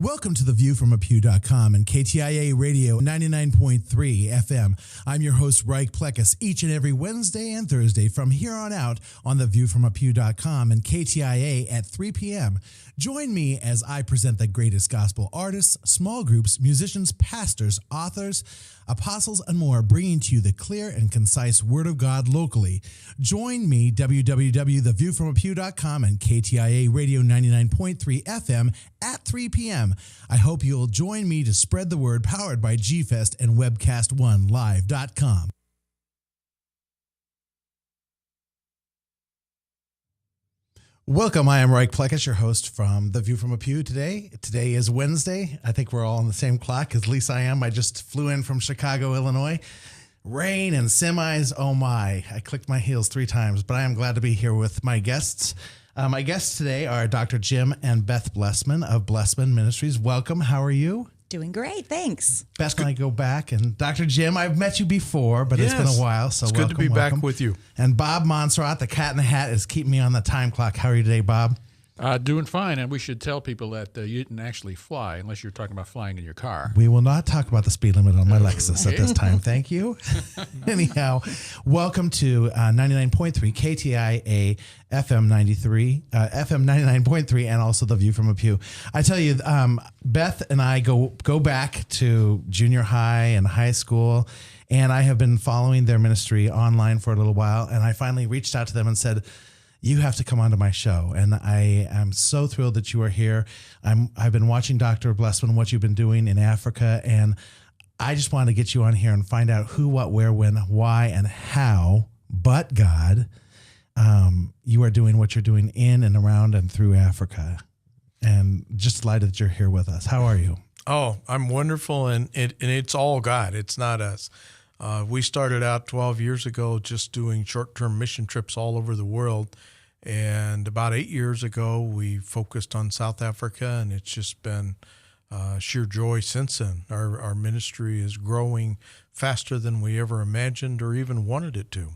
Welcome to theviewfromapew.com and KTIA Radio 99.3 FM. I'm your host, Reich Plekas, each and every Wednesday and Thursday from here on out on theviewfromapew.com and KTIA at 3 p.m. Join me as I present the greatest gospel artists, small groups, musicians, pastors, authors, apostles, and more, bringing to you the clear and concise Word of God locally. Join me, www.theviewfromapew.com and KTIA Radio 99.3 FM at 3 p.m. I hope you'll join me to spread the word, powered by GFest and webcast1live.com. Welcome. I am Reich Plekas, your host from The View from a Pew today. Today is Wednesday. I think we're all on the same clock, at least I am. I just flew in from Chicago, Illinois. Rain and semis. Oh my. I clicked my heels 3 times, but I am glad to be here with my guests. My guests today are Dr. Jim and Beth Blessman of Blessman Ministries. Welcome. How are you? Doing great, thanks. Beth and I go back, and Dr. Jim, I've met you before, but It's been a while, so it's good to be back with you. And Bob Monserrat, the cat in the hat, is keeping me on the time clock. How are you today, Bob? Doing fine, and we should tell people that you didn't actually fly, unless you're talking about flying in your car. We will not talk about the speed limit on my Lexus at this time. Thank you. Anyhow, welcome to 99.3 KTIA FM 93, FM 99.3, and also The View from a Pew. I tell you, Beth and I go back to junior high and high school, and I have been following their ministry online for a little while, and I finally reached out to them and said, you have to come onto my show. And I am so thrilled that you are here. I've been watching Dr. Blessman, what you've been doing in Africa, and I just wanted to get you on here and find out who, what, where, when, why, and how, but God, you are doing what you're doing in and around and through Africa. And just delighted that you're here with us. How are you? Oh, I'm wonderful, and it's all God. It's not us. We started out 12 years ago just doing short-term mission trips all over the world. And about 8 years ago, we focused on South Africa, and it's just been sheer joy since then. Our ministry is growing faster than we ever imagined or even wanted it to.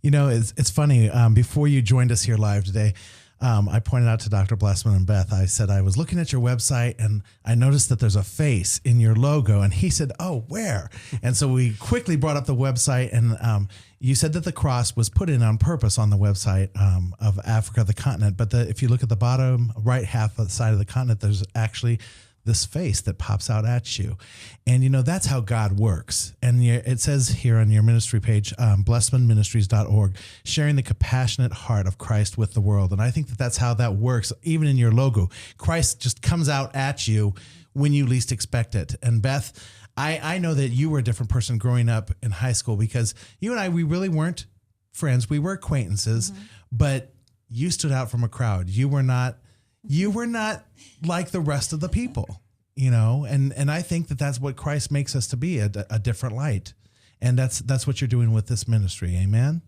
You know, it's funny. Before you joined us here live today, I pointed out to Dr. Blessman and Beth, I said, I was looking at your website and I noticed that there's a face in your logo. And he said, oh, where? And so we quickly brought up the website, and you said that the cross was put in on purpose on the website of Africa, the continent. But if you look at the bottom right half of the side of the continent, there's actually this face that pops out at you. And, you know, that's how God works. And it says here on your ministry page, blessmanministries.org, sharing the compassionate heart of Christ with the world. And I think that that's how that works. Even in your logo, Christ just comes out at you when you least expect it. And Beth, I know that you were a different person growing up in high school, because you and I, we really weren't friends. We were acquaintances, but you stood out from a crowd. You were not like the rest of the people, you know, and I think that that's what Christ makes us to be, a different light. And that's what you're doing with this ministry. Amen.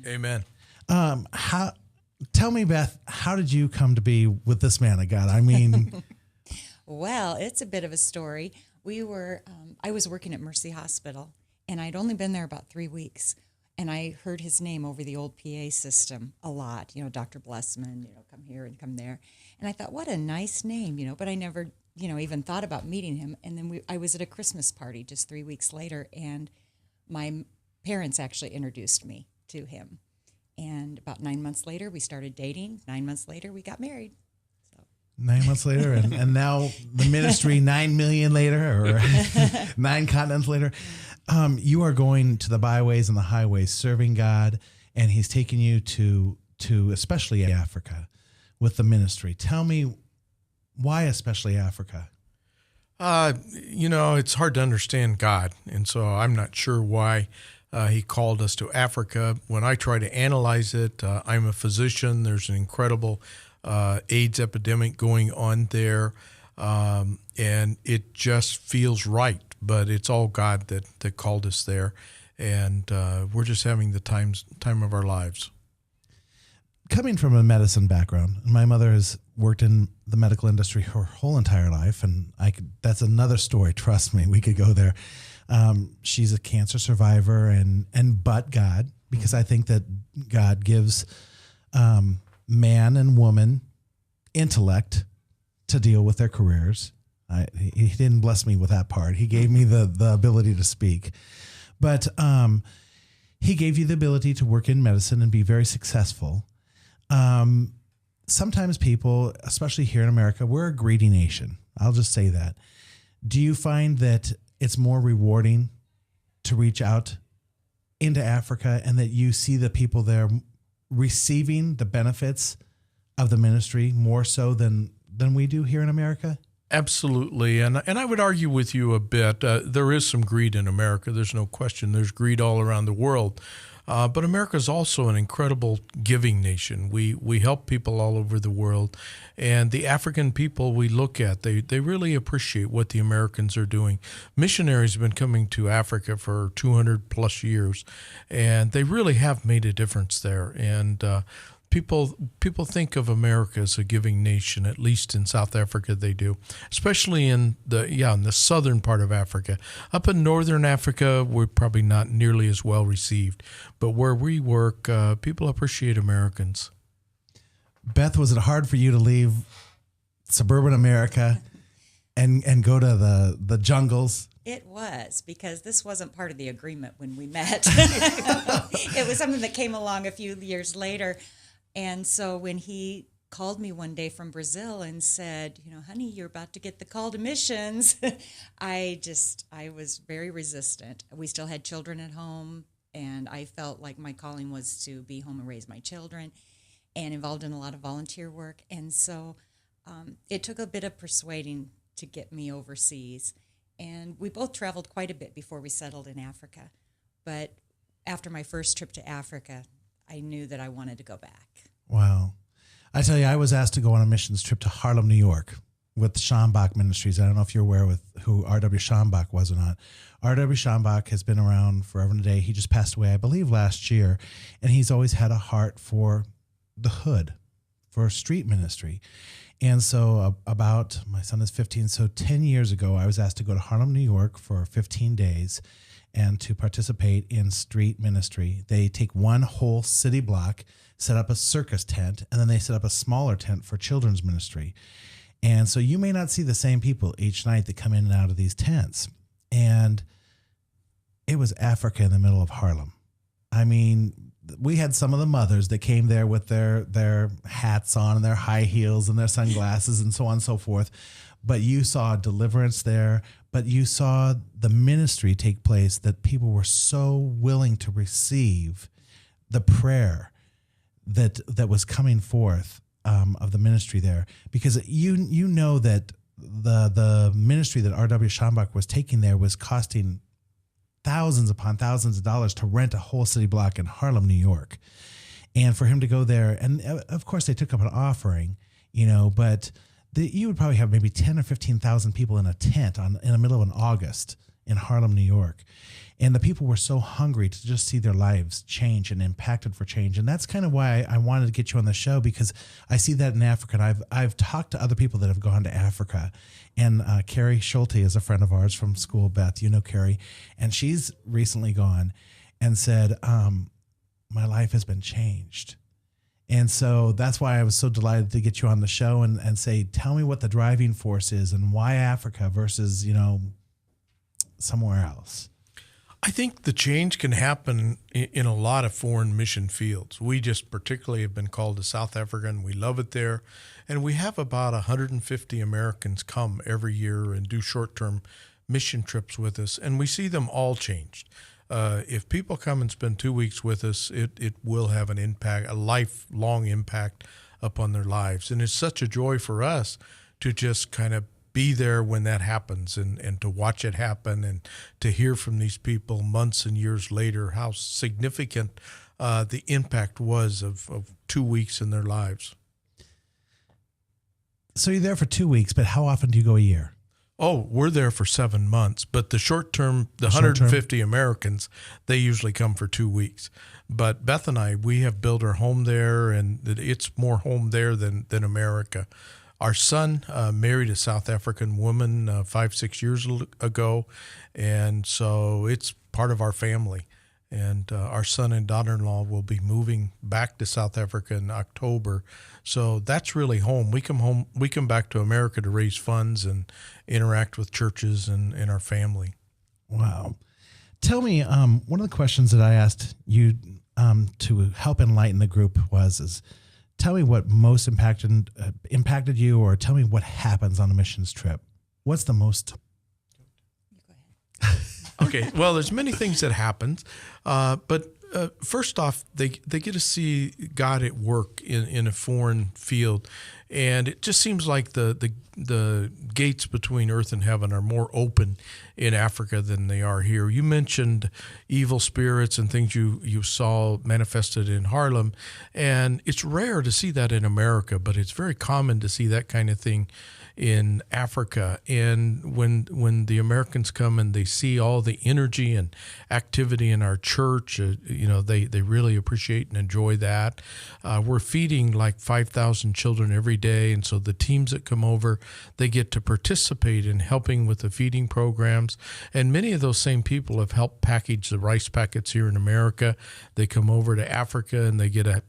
Amen. Tell me, Beth, how did you come to be with this man of God? I mean, well, it's a bit of a story. I was working at Mercy Hospital, and I'd only been there about 3 weeks. And I heard his name over the old PA system a lot, you know, Dr. Blessman, you know, come here and come there. And I thought, what a nice name, you know, but I never, you know, even thought about meeting him. And then I was at a Christmas party just 3 weeks later, and my parents actually introduced me to him. And about 9 months later, we started dating. 9 months later, we got married. 9 months later, and now the ministry 9 million later, or 9 continents later. You are going to the byways and the highways, serving God, and he's taking you to especially Africa with the ministry. Tell me, why especially Africa? You know, it's hard to understand God, and so I'm not sure why he called us to Africa. When I try to analyze it, I'm a physician. There's an incredible AIDS epidemic going on there, and it just feels right. But it's all God that called us there, and we're just having the time of our lives. Coming from a medicine background, my mother has worked in the medical industry her whole entire life, and that's another story. Trust me, we could go there. She's a cancer survivor, but God, because I think that God gives man and woman intellect to deal with their careers He didn't bless me with that part. He gave me the ability to speak. But he gave you the ability to work in medicine and be very successful. Sometimes people, especially here in America, we're a greedy nation. I'll just say that. Do you find that it's more rewarding to reach out into Africa and that you see the people there receiving the benefits of the ministry more so than we do here in America? Absolutely, and I would argue with you a bit. There is some greed in America. There's no question. There's greed all around the world. But America is also an incredible giving nation. We help people all over the world. And the African people we look at, they really appreciate what the Americans are doing. Missionaries have been coming to Africa for 200 plus years, and they really have made a difference there. And People think of America as a giving nation, at least in South Africa they do, especially in the southern part of Africa. Up in northern Africa, we're probably not nearly as well received. But where we work, people appreciate Americans. Beth, was it hard for you to leave suburban America and go to the jungles? It was, because this wasn't part of the agreement when we met. It was something that came along a few years later. And so when he called me one day from Brazil and said, honey, you're about to get the call to missions, I was very resistant. We still had children at home, and I felt like my calling was to be home and raise my children, and involved in a lot of volunteer work. And so it took a bit of persuading to get me overseas. And we both traveled quite a bit before we settled in Africa. But after my first trip to Africa, I knew that I wanted to go back. Wow. I tell you, I was asked to go on a missions trip to Harlem, New York with Schambach Ministries. I don't know if you're aware with who R.W. Schambach was or not. R.W. Schambach has been around forever and a day. He just passed away, I believe, last year. And he's always had a heart for the hood, for street ministry. And so my son is 15, so 10 years ago, I was asked to go to Harlem, New York for 15 days and to participate in street ministry. They take one whole city block, set up a circus tent, and then they set up a smaller tent for children's ministry. And so you may not see the same people each night that come in and out of these tents. And it was Africa in the middle of Harlem. I mean, we had some of the mothers that came there with their hats on and their high heels and their sunglasses and so on and so forth. But you saw deliverance there, but you saw the ministry take place, that people were so willing to receive the prayer that was coming forth of the ministry there. Because you know that the ministry that R.W. Schambach was taking there was costing thousands upon thousands of dollars to rent a whole city block in Harlem, New York. And for him to go there, and of course they took up an offering, but you would probably have maybe 10 or 15,000 people in a tent in the middle of August in Harlem, New York. And the people were so hungry to just see their lives change and impacted for change. And that's kind of why I wanted to get you on the show, because I see that in Africa. And I've talked to other people that have gone to Africa. And Carrie Schulte is a friend of ours from school, Beth. You know Carrie. And she's recently gone and said, my life has been changed. And so that's why I was so delighted to get you on the show and say, tell me what the driving force is and why Africa versus, somewhere else. I think the change can happen in a lot of foreign mission fields. We just particularly have been called to South Africa, and we love it there. And we have about 150 Americans come every year and do short-term mission trips with us, and we see them all changed. If people come and spend 2 weeks with us, it will have an impact, a lifelong impact upon their lives. And it's such a joy for us to just kind of be there when that happens and to watch it happen and to hear from these people months and years later how significant the impact was of 2 weeks in their lives. So you're there for 2 weeks, but how often do you go a year? Oh, we're there for 7 months, but the short term, the 150 Americans, they usually come for 2 weeks. But Beth and I, we have built our home there, and it's more home there than America. Our son married a South African woman 5-6 years ago, and so it's part of our family. And our son and daughter-in-law will be moving back to South Africa in October. So that's really home. We come back to America to raise funds and interact with churches and our family. Wow. Tell me, one of the questions that I asked you to help enlighten the group is tell me what most impacted you, or tell me what happens on a missions trip. What's the most? Go ahead. Okay, well, there's many things that happen, but first off, they get to see God at work in a foreign field, and it just seems like the gates between earth and heaven are more open in Africa than they are here. You mentioned evil spirits and things you saw manifested in Harlem, and it's rare to see that in America, but it's very common to see that kind of thing in Africa. And when the Americans come and they see all the energy and activity in our church, they really appreciate and enjoy that. We're feeding like 5,000 children every day, and so the teams that come over, they get to participate in helping with the feeding programs. And many of those same people have helped package the rice packets here in America. They come over to Africa and they get to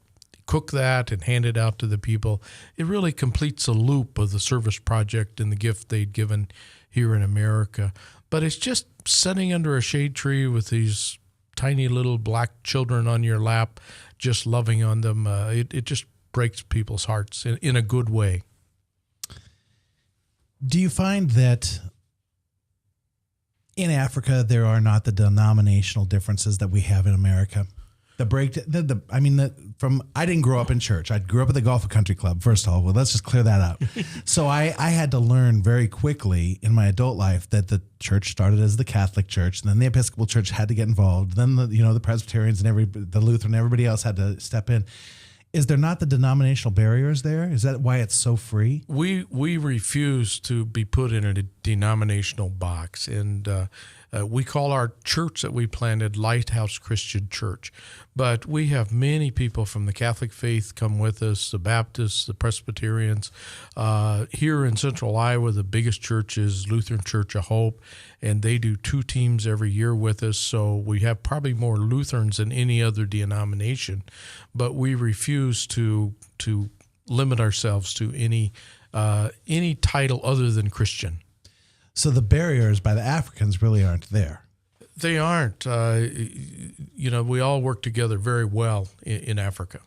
cook that and hand it out to the people. It really completes a loop of the service project and the gift they'd given here in America. But it's just sitting under a shade tree with these tiny little black children on your lap, just loving on them. It just breaks people's hearts in a good way. Do you find that in Africa there are not the denominational differences that we have in America? I didn't grow up in church. I grew up at the Golf Country Club, first of all. Well, let's just clear that up. So I had to learn very quickly in my adult life that the church started as the Catholic Church, and then the Episcopal Church had to get involved. Then the Presbyterians and the Lutheran, everybody else had to step in. Is there not the denominational barriers there? Is that why it's so free? We refuse to be put in a denominational box, and we call our church that we planted Lighthouse Christian Church. But we have many people from the Catholic faith come with us, the Baptists, the Presbyterians. Here in Central Iowa, the biggest church is Lutheran Church of Hope, and they do 2 teams every year with us. So we have probably more Lutherans than any other denomination, but we refuse to limit ourselves to any title other than Christian. So the barriers by the Africans really aren't there. They aren't. We all work together very well in Africa.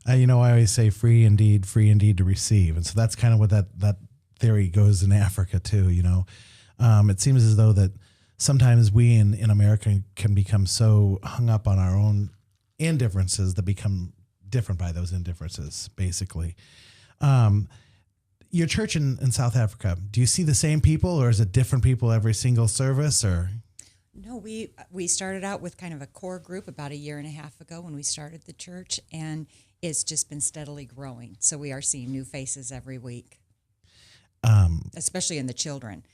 I always say free indeed to receive. And so that's kind of what that theory goes in Africa too, It seems as though that sometimes we in America can become so hung up on our own indifferences that become different by those indifferences, basically. Your church in South Africa, do you see the same people, or is it different people every single service? Or No, we started out with kind of a core group about 1.5 years ago when we started the church, and it's just been steadily growing. So we are seeing new faces every week, especially in the children.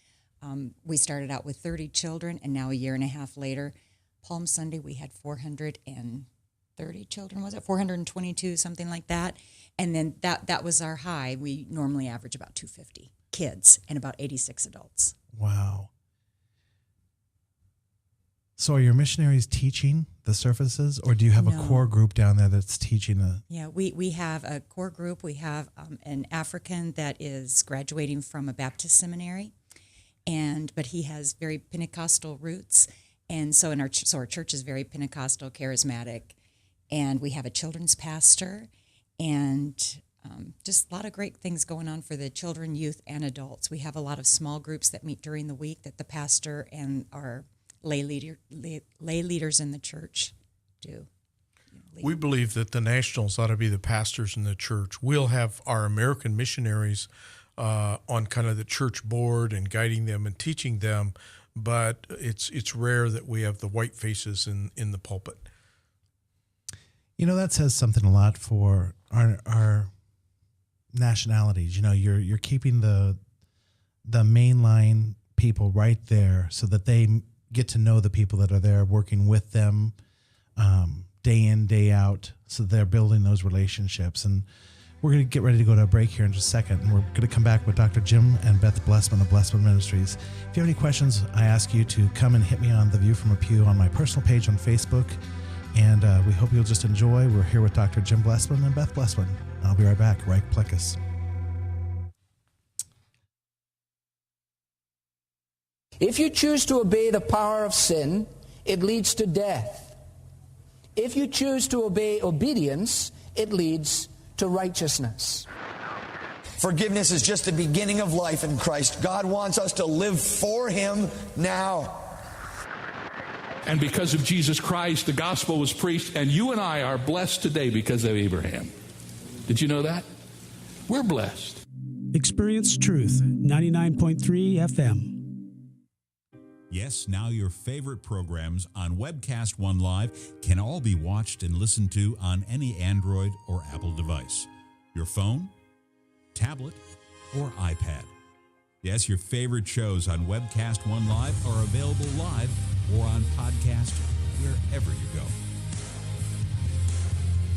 We started out with 30 children, and now 1.5 years later, Palm Sunday, we had 430 children, was it? 422, something like that. And then that was our high. We normally average about 250 kids and about 86 adults. Wow. So are your missionaries teaching the services, or do you have a core group down there that's teaching? Yeah, we have a core group. We have an African that is graduating from a Baptist seminary, but he has very Pentecostal roots. And so our church is very Pentecostal, charismatic. And we have a children's pastor, and just a lot of great things going on for the children, youth, and adults. We have a lot of small groups that meet during the week that the pastor and our lay leaders in the church do. We believe that the nationals ought to be the pastors in the church. We'll have our American missionaries on kind of the church board and guiding them and teaching them, but it's rare that we have the white faces in the pulpit. That says something a lot for our nationalities. You're keeping the mainline people right there so that they get to know the people that are there, working with them day in, day out, so they're building those relationships. And we're going to get ready to go to a break here in just a second, and we're going to come back with Dr. Jim and Beth Blessman of Blessman Ministries. If you have any questions, I ask you to come and hit me on The View from a Pew on my personal page on Facebook. And we hope you'll just enjoy. We're here with Dr. Jim Blessman and Beth Blessman. I'll be right back. Reich Pleckus. If you choose to obey the power of sin, it leads to death. If you choose to obey obedience, it leads to righteousness. Forgiveness is just the beginning of life in Christ. God wants us to live for Him now. And because of Jesus Christ, the gospel was preached, and you and I are blessed today because of Abraham. Did you know that? We're blessed. Experience Truth, 99.3 FM. Yes, now your favorite programs on Webcast One Live can all be watched and listened to on any Android or Apple device. Your phone, tablet, or iPad. Yes, your favorite shows on Webcast One Live are available live or on podcast wherever you go.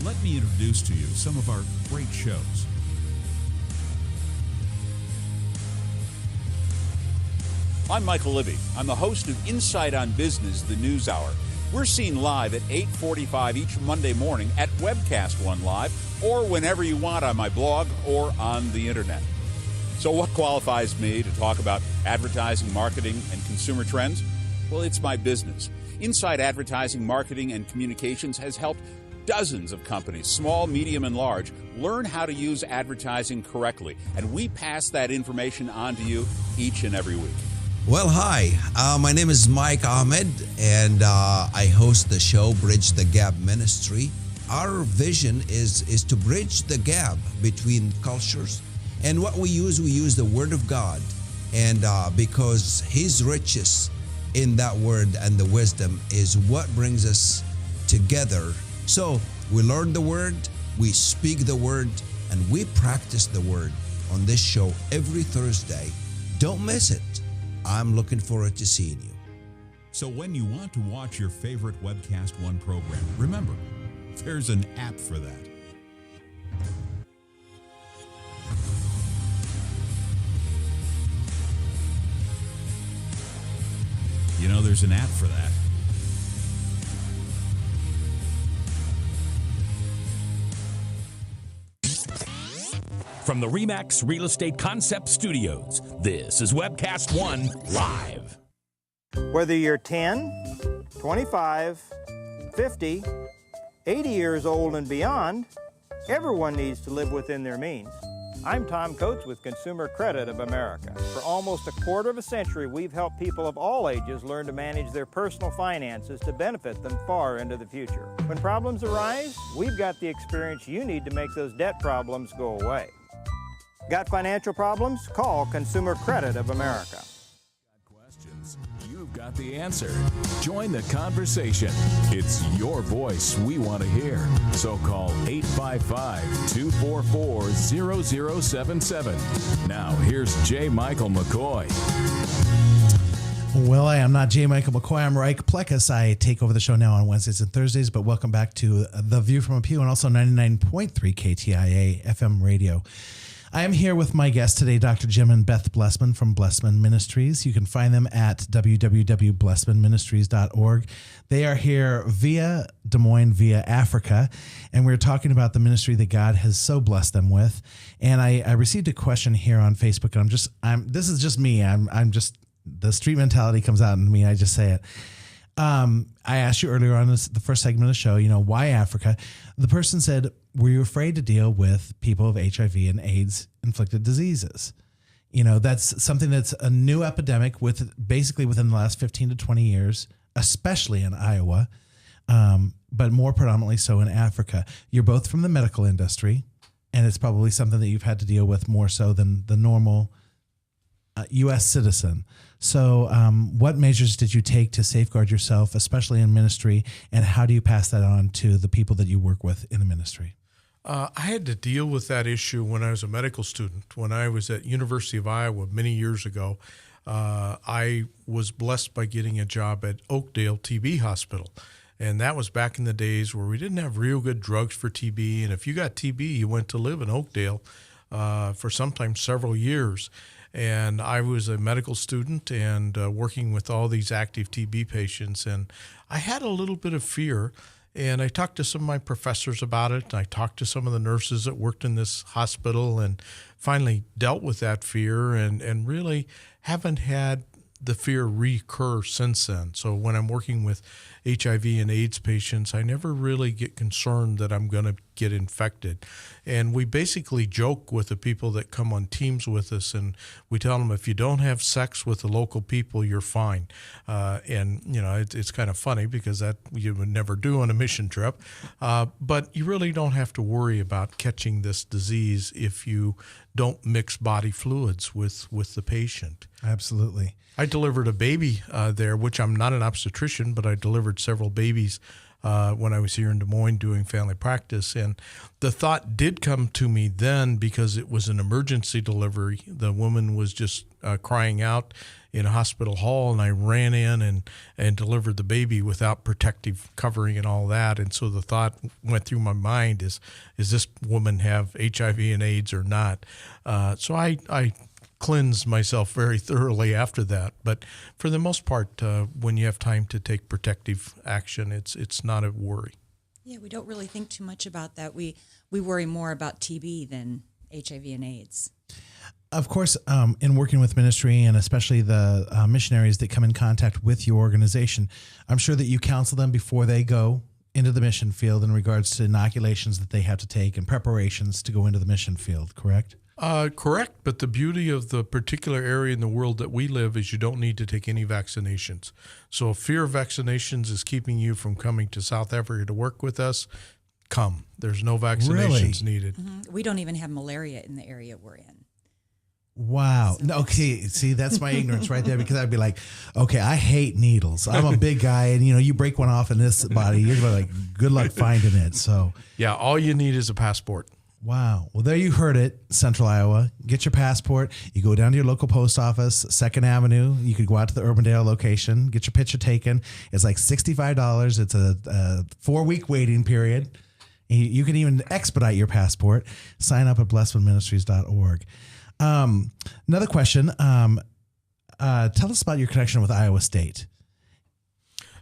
Let me introduce to you some of our great shows. I'm Michael Libby. I'm the host of Insight on Business, the News Hour. We're seen live at 8:45 each Monday morning at Webcast One Live or whenever you want on my blog or on the internet. So what qualifies me to talk about advertising, marketing, and consumer trends? Well, it's my business. Insight Advertising, Marketing, and Communications has helped dozens of companies, small, medium, and large, learn how to use advertising correctly. And we pass that information on to you each and every week. Well, hi. My name is Mike Ahmed, and I host the show Bridge the Gap Ministry. Our vision is to bridge the gap between cultures. And what we use the Word of God. And because His riches in that Word and the wisdom is what brings us together. So we learn the Word, we speak the Word, and we practice the Word on this show every Thursday. Don't miss it. I'm looking forward to seeing you. So when you want to watch your favorite Webcast One program, remember, there's an app for that. You know, there's an app for that. From the RE/MAX Real Estate Concept Studios, this is Webcast One Live. Whether you're 10, 25, 50, 80 years old and beyond, everyone needs to live within their means. I'm Tom Coates with Consumer Credit of America. For almost a quarter of a century, we've helped people of all ages learn to manage their personal finances to benefit them far into the future. When problems arise, we've got the experience you need to make those debt problems go away. Got financial problems? Call Consumer Credit of America. You've got the answer. Join the conversation. It's your voice we want to hear. So call 855-244-0077. Now, here's J. Michael McCoy. Well, I am not J. Michael McCoy. I'm Reich Pleckus. I take over the show now on Wednesdays and Thursdays, but welcome back to The View from a Pew and also 99.3 KTIA FM radio. I am here with my guest today, Dr. Jim and Beth Blessman from Blessman Ministries. You can find them at www.blessmanministries.org. They are here via Des Moines, via Africa, and we're talking about the ministry that God has so blessed them with. And I received a question here on Facebook, and this is just me. I'm just, the street mentality comes out in me. I just say it. I asked you earlier on the first segment of the show, why Africa? The person said, were you afraid to deal with people of HIV and AIDS inflicted diseases? That's something that's a new epidemic basically within the last 15 to 20 years, especially in Iowa, but more predominantly so in Africa. You're both from the medical industry, and it's probably something that you've had to deal with more so than the normal U.S. citizen. So what measures did you take to safeguard yourself, especially in ministry, and how do you pass that on to the people that you work with in the ministry? I had to deal with that issue when I was a medical student. When I was at University of Iowa many years ago, I was blessed by getting a job at Oakdale TB Hospital. And that was back in the days where we didn't have real good drugs for TB. And if you got TB, you went to live in Oakdale for sometimes several years. And I was a medical student and working with all these active TB patients. And I had a little bit of fear. And I talked to some of my professors about it. And I talked to some of the nurses that worked in this hospital and finally dealt with that fear and really haven't had the fear recur since then. So when I'm working with HIV and AIDS patients, I never really get concerned that I'm going to get infected. And we basically joke with the people that come on teams with us, and we tell them, if you don't have sex with the local people, you're fine. And, you know, it's kind of funny because that you would never do on a mission trip. But you really don't have to worry about catching this disease if you don't mix body fluids with the patient. Absolutely. I delivered a baby there, which I'm not an obstetrician, but I delivered several babies when I was here in Des Moines doing family practice. And the thought did come to me then because it was an emergency delivery. The woman was just crying out in a hospital hall, and I ran in and delivered the baby without protective covering and all that. And so the thought went through my mind is this woman have HIV and AIDS or not? So I cleanse myself very thoroughly after that. But for the most part, when you have time to take protective action, it's not a worry. Yeah, we don't really think too much about that. We worry more about TB than HIV and AIDS. Of course, in working with ministry and especially the missionaries that come in contact with your organization, I'm sure that you counsel them before they go into the mission field in regards to inoculations that they have to take and preparations to go into the mission field, correct? Correct, but the beauty of the particular area in the world that we live is you don't need to take any vaccinations. So if fear of vaccinations is keeping you from coming to South Africa to work with us, come. There's no vaccinations needed. Mm-hmm. We don't even have malaria in the area we're in. Wow. Okay. See, that's my ignorance right there, because I'd be like, okay, I hate needles. I'm a big guy, and you break one off in this body, you're like, good luck finding it. So yeah, all you need is a passport. Wow. Well, there you heard it, Central Iowa. Get your passport. You go down to your local post office, 2nd Avenue. You could go out to the Urbandale location, get your picture taken. It's like $65. It's a 4-week waiting period. You can even expedite your passport. Sign up at blessmanministries.org. Another question. Tell us about your connection with Iowa State.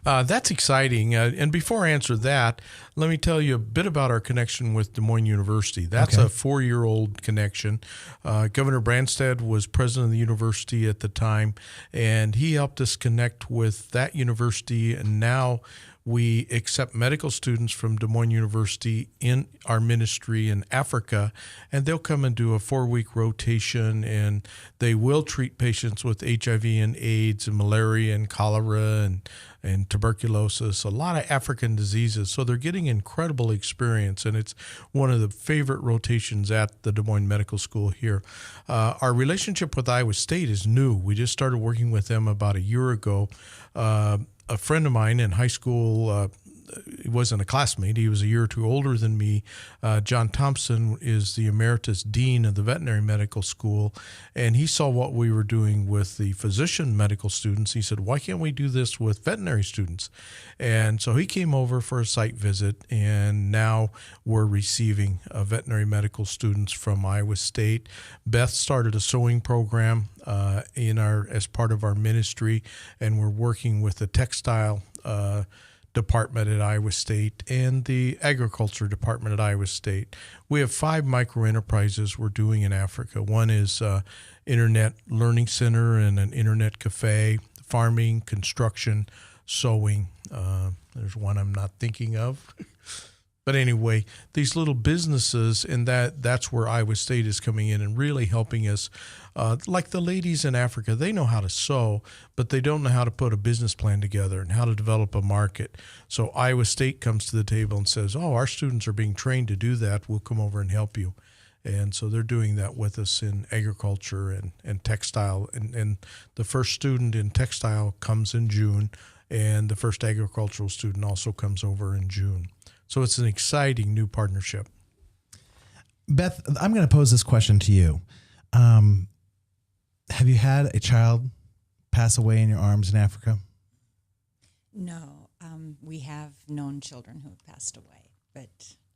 That's exciting. And before I answer that, let me tell you a bit about our connection with Des Moines University. That's a 4-year-old connection. Governor Branstad was president of the university at the time, and he helped us connect with that university. And now we accept medical students from Des Moines University in our ministry in Africa, and they'll come and do a 4-week rotation, and they will treat patients with HIV and AIDS and malaria and cholera and tuberculosis, a lot of African diseases. So they're getting incredible experience, and it's one of the favorite rotations at the Des Moines Medical School here. Our relationship with Iowa State is new. We just started working with them about a year ago. A friend of mine in high school, he wasn't a classmate, he was a year or two older than me. John Thompson is the emeritus dean of the veterinary medical school, and he saw what we were doing with the physician medical students. He said, why can't we do this with veterinary students? And so he came over for a site visit, and now we're receiving veterinary medical students from Iowa State. Beth started a sewing program as part of our ministry, and we're working with the textile department at Iowa State and the agriculture department at Iowa State. We have 5 micro enterprises we're doing in Africa. One is internet learning center and an internet cafe, farming, construction, sewing. There's one I'm not thinking of. But anyway, these little businesses, and that's where Iowa State is coming in and really helping us. Like the ladies in Africa, they know how to sew, but they don't know how to put a business plan together and how to develop a market. So Iowa State comes to the table and says, oh, our students are being trained to do that. We'll come over and help you. And so they're doing that with us in agriculture and textile. And the first student in textile comes in June, and the first agricultural student also comes over in June. So it's an exciting new partnership. Beth, I'm going to pose this question to you. Have you had a child pass away in your arms in Africa? No. We have known children who have passed away, but...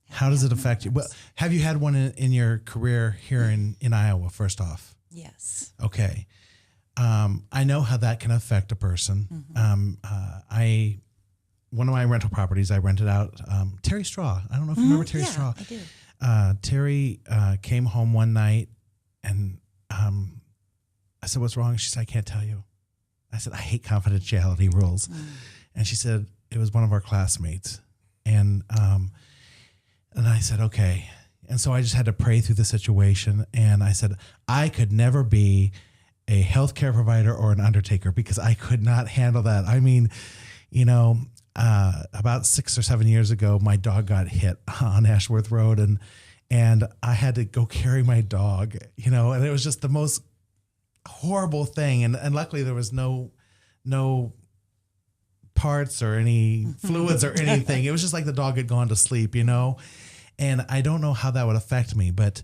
How does it affect you? Well, have you had one in your career here in Iowa, first off? Yes. Okay. I know how that can affect a person. Mm-hmm. one of my rental properties, I rented out Terry Straw. I don't know if you remember Terry Straw. I do. Terry came home one night, and I said, "What's wrong?" She said, "I can't tell you." I said, "I hate confidentiality rules." And she said, "It was one of our classmates." And I said, "Okay." And so I just had to pray through the situation. And I said, I could never be a healthcare provider or an undertaker because I could not handle that. I mean, you know, about 6 or 7 years ago, my dog got hit on Ashworth Road, and I had to go carry my dog, you know, and it was just the most horrible thing. And luckily there was no parts or any fluids or anything. It was just like the dog had gone to sleep, you know, and I don't know how that would affect me, but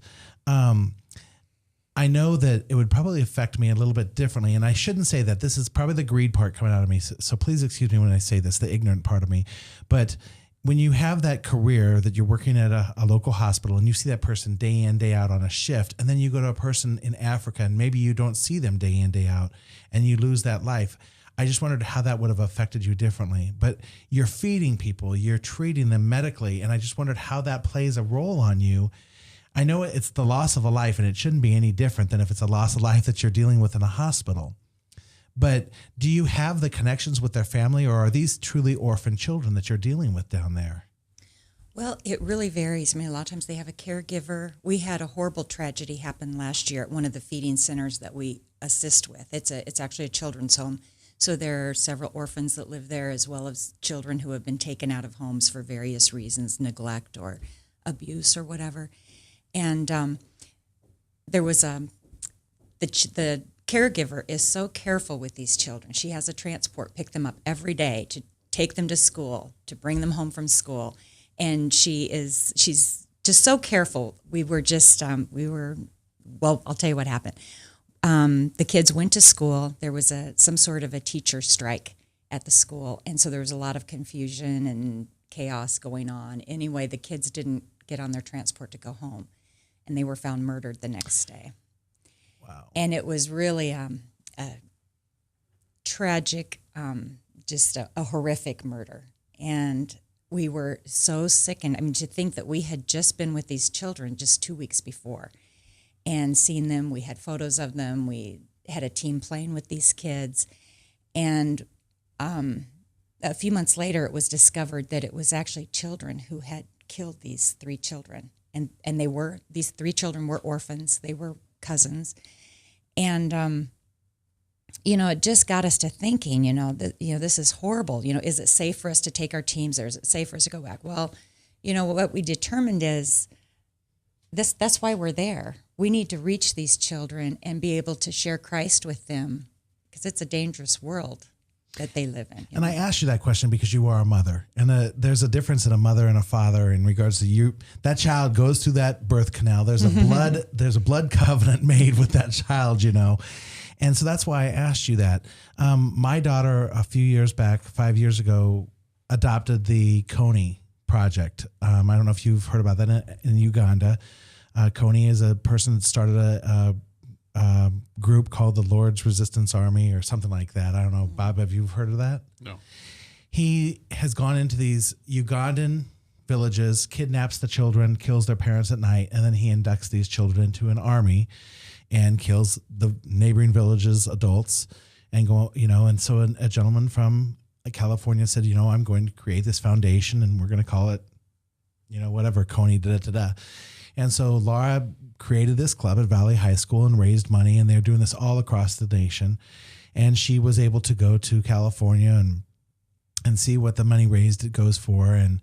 I know that it would probably affect me a little bit differently. And I shouldn't say that. This is probably the greed part coming out of me. So please excuse me when I say this, the ignorant part of me. But when you have that career that you're working at a local hospital and you see that person day in, day out on a shift, and then you go to a person in Africa and maybe you don't see them day in, day out, and you lose that life. I just wondered how that would have affected you differently. But you're feeding people, you're treating them medically, and I just wondered how that plays a role on you. I know it's the loss of a life, and it shouldn't be any different than if it's a loss of life that you're dealing with in a hospital. But do you have the connections with their family, or are these truly orphan children that you're dealing with down there? Well, it really varies. I mean, a lot of times they have a caregiver. We had a horrible tragedy happen last year at one of the feeding centers that we assist with. It's actually a children's home. So there are several orphans that live there, as well as children who have been taken out of homes for various reasons, neglect or abuse or whatever. And there was the caregiver is so careful with these children. She has a transport pick them up every day to take them to school, to bring them home from school, and she's just so careful. Well, I'll tell you what happened. The kids went to school. There was some sort of a teacher strike at the school, and so there was a lot of confusion and chaos going on. Anyway, the kids didn't get on their transport to go home, and they were found murdered the next day. Wow. And it was really a tragic, just a horrific murder. And we were so sickened. I mean, to think that we had just been with these children just 2 weeks before and seen them. We had photos of them. We had a team playing with these kids. And a few months later, it was discovered that it was actually children who had killed these 3 children. And these 3 children were orphans. They were cousins. And, it just got us to thinking, this is horrible. Is it safe for us to take our teams there? Is it safe for us to go back? Well, what we determined is that's why we're there. We need to reach these children and be able to share Christ with them, because it's a dangerous world that they live in. And I asked you that question because you are a mother, and there's a difference in a mother and a father in regards to you. That child goes through that birth canal. There's a blood covenant made with that child, and so that's why I asked you that. My daughter, a few years back, 5 years ago, adopted the Kony Project. I don't know if you've heard about that in Uganda. Kony is a person that started a group called the Lord's Resistance Army or something like that. I don't know. Bob, have you heard of that? No. He has gone into these Ugandan villages, kidnaps the children, kills their parents at night, and then he inducts these children into an army and kills the neighboring villages' adults and and so a gentleman from California said, I'm going to create this foundation and we're going to call it, whatever, Kony, da-da-da-da. And so Laura created this club at Valley High School and raised money, and they're doing this all across the nation. And she was able to go to California and see what the money raised goes for. And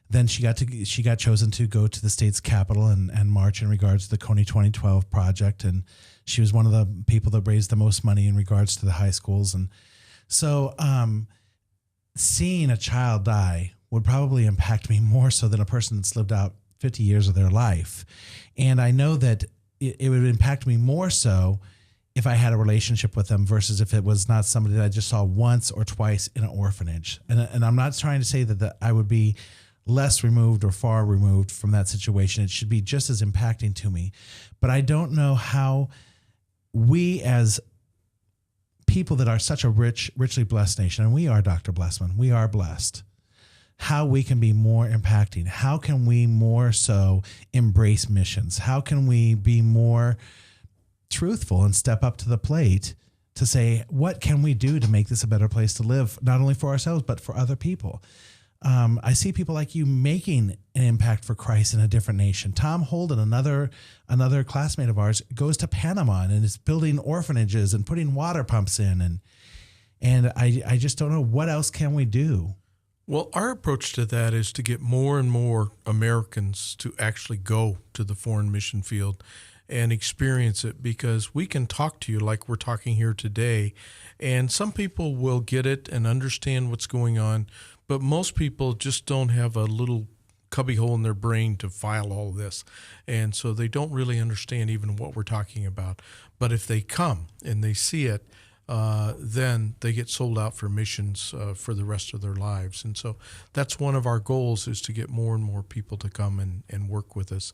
then she got chosen to go to the state's capital and march in regards to the Kony 2012 project. And she was one of the people that raised the most money in regards to the high schools. And so seeing a child die would probably impact me more so than a person that's lived out 50 years of their life. And I know that it would impact me more so if I had a relationship with them versus if it was not somebody that I just saw once or twice in an orphanage. And I'm not trying to say that I would be less removed or far removed from that situation. It should be just as impacting to me. But I don't know how we as people that are such a richly blessed nation, and we are, Dr. Blessman, we are blessed. how we can be more impacting. How can we more so embrace missions? How can we be more truthful and step up to the plate to say, what can we do to make this a better place to live, not only for ourselves, but for other people? I see people like you making an impact for Christ in a different nation. Tom Holden, another classmate of ours, goes to Panama and is building orphanages and putting water pumps in. And I just don't know, what else can we do? Well, our approach to that is to get more and more Americans to actually go to the foreign mission field and experience it, because we can talk to you like we're talking here today, and some people will get it and understand what's going on, but most people just don't have a little cubbyhole in their brain to file all this, and so they don't really understand even what we're talking about. But if they come and they see it, then they get sold out for missions for the rest of their lives. And so that's one of our goals, is to get more and more people to come and work with us.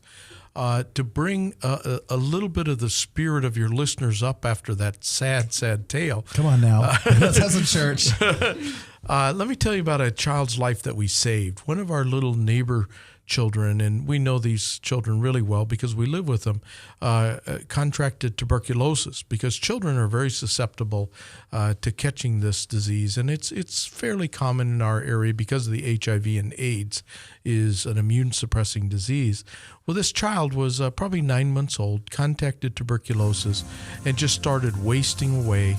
To bring a little bit of the spirit of your listeners up after that sad tale. Come on now. Let's have some church. Let me tell you about a child's life that we saved. One of our little neighbor children, and we know these children really well because we live with them, contracted tuberculosis, because children are very susceptible to catching this disease, and it's fairly common in our area because of the HIV and AIDS is an immune suppressing disease. Well, this child was probably 9 months old, contracted tuberculosis, and just started wasting away,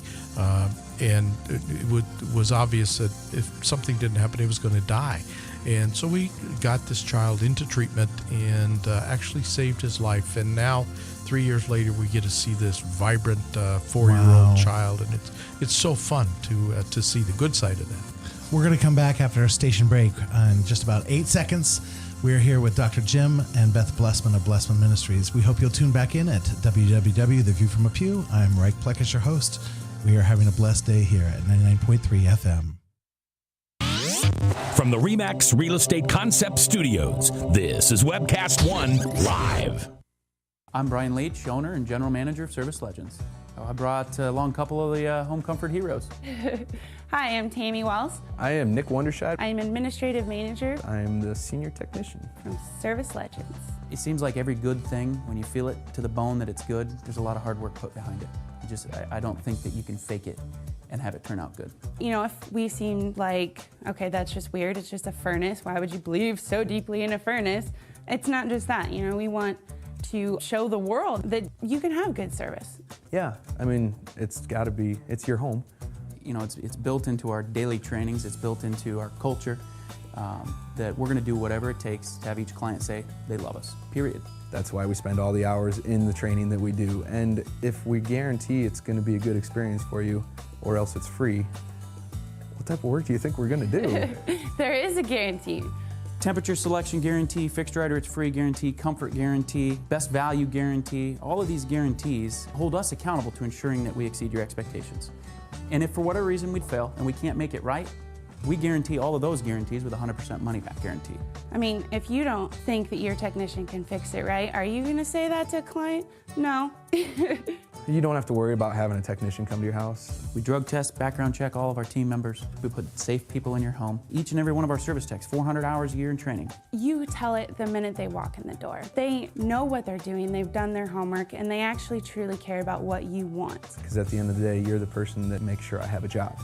and it was obvious that if something didn't happen, he was going to die. And so we got this child into treatment and actually saved his life. And now, 3 years later, we get to see this vibrant 4-year-old child, and it's so fun to see the good side of that. We're going to come back after our station break in just about 8 seconds. We're here with Dr. Jim and Beth Blessman of Blessman Ministries. We hope you'll tune back in at WWW, The View from a Pew. I'm Reich Plekish, your host. We are having a blessed day here at 99.3 FM. From the RE/MAX Real Estate Concept Studios, this is Webcast One Live. I'm Brian Leach, owner and general manager of Service Legends. I brought along a couple of the home comfort heroes. Hi, I'm Tammy Wells. I am Nick Wondershide. I'm administrative manager. I'm the senior technician from Service Legends. It seems like every good thing, when you feel it to the bone that it's good, there's a lot of hard work put behind it. I don't think that you can fake it and have it turn out good. You know, if we seem like, okay, that's just weird, it's just a furnace, why would you believe so deeply in a furnace? It's not just that, you know, we want to show the world that you can have good service. Yeah, I mean, it's gotta be, it's your home. You know, it's built into our daily trainings, it's built into our culture, that we're gonna do whatever it takes to have each client say they love us, period. That's why we spend all the hours in the training that we do. And if we guarantee it's gonna be a good experience for you, or else it's free, what type of work do you think we're gonna do? There is a guarantee. Temperature selection guarantee, fixed right or it's free guarantee, comfort guarantee, best value guarantee. All of these guarantees hold us accountable to ensuring that we exceed your expectations. And if for whatever reason we fail and we can't make it right, we guarantee all of those guarantees with a 100% money back guarantee. I mean, if you don't think that your technician can fix it right, are you gonna say that to a client? No. You don't have to worry about having a technician come to your house. We drug test, background check all of our team members. We put safe people in your home. Each and every one of our service techs, 400 hours a year in training. You tell it the minute they walk in the door. They know what they're doing, they've done their homework, and they actually truly care about what you want. Because at the end of the day, you're the person that makes sure I have a job.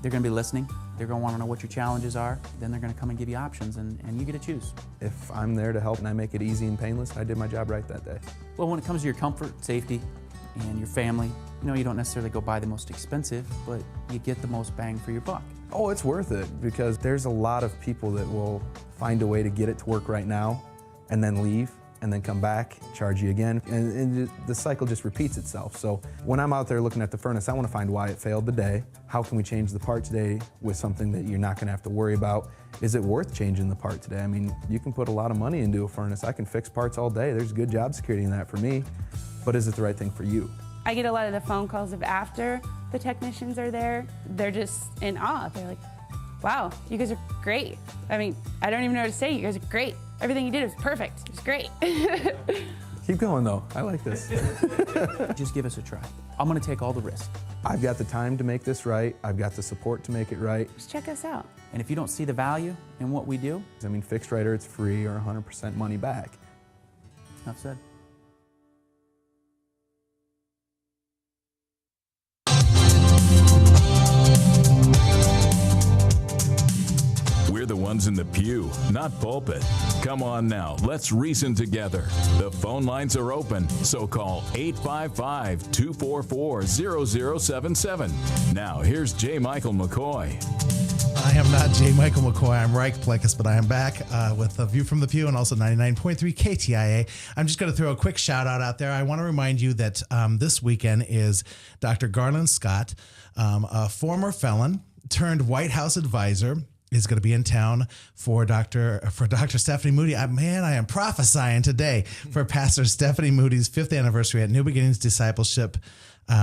They're gonna be listening. They're gonna wanna know what your challenges are. Then they're gonna come and give you options, and you get to choose. If I'm there to help and I make it easy and painless, I did my job right that day. Well, when it comes to your comfort, safety, and your family, you know, you don't necessarily go buy the most expensive, but you get the most bang for your buck. Oh, it's worth it, because there's a lot of people that will find a way to get it to work right now and then leave and then come back, charge you again, and the cycle just repeats itself. So when I'm out there looking at the furnace, I want to find why it failed today. How can we change the part today with something that you're not going to have to worry about? Is it worth changing the part today? I mean, you can put a lot of money into a furnace. I can fix parts all day. There's good job security in that for me, but is it the right thing for you? I get a lot of the phone calls of after the technicians are there. They're just in awe. They're like, wow, you guys are great. I mean, I don't even know what to say. You guys are great. Everything you did was perfect. It was great. Keep going, though. I like this. Just give us a try. I'm going to take all the risk. I've got the time to make this right. I've got the support to make it right. Just check us out. And if you don't see the value in what we do, I mean, fixed right or it's free or 100% money back. enough said. We're the ones in the pew, not pulpit. Come on now, let's reason together. The phone lines are open, so call 855-244-0077. Now, here's J. Michael McCoy. I am not J. Michael McCoy. I'm Reich Plekas, but I am back with A View from the Pew and also 99.3 KTIA. I'm just going to throw a quick shout out there. I want to remind you that this weekend is Dr. Garland Scott, a former felon turned White House advisor, is going to be in town for Dr. Stephanie Moody. I am prophesying today for Pastor Stephanie Moody's 5th anniversary at New Beginnings Discipleship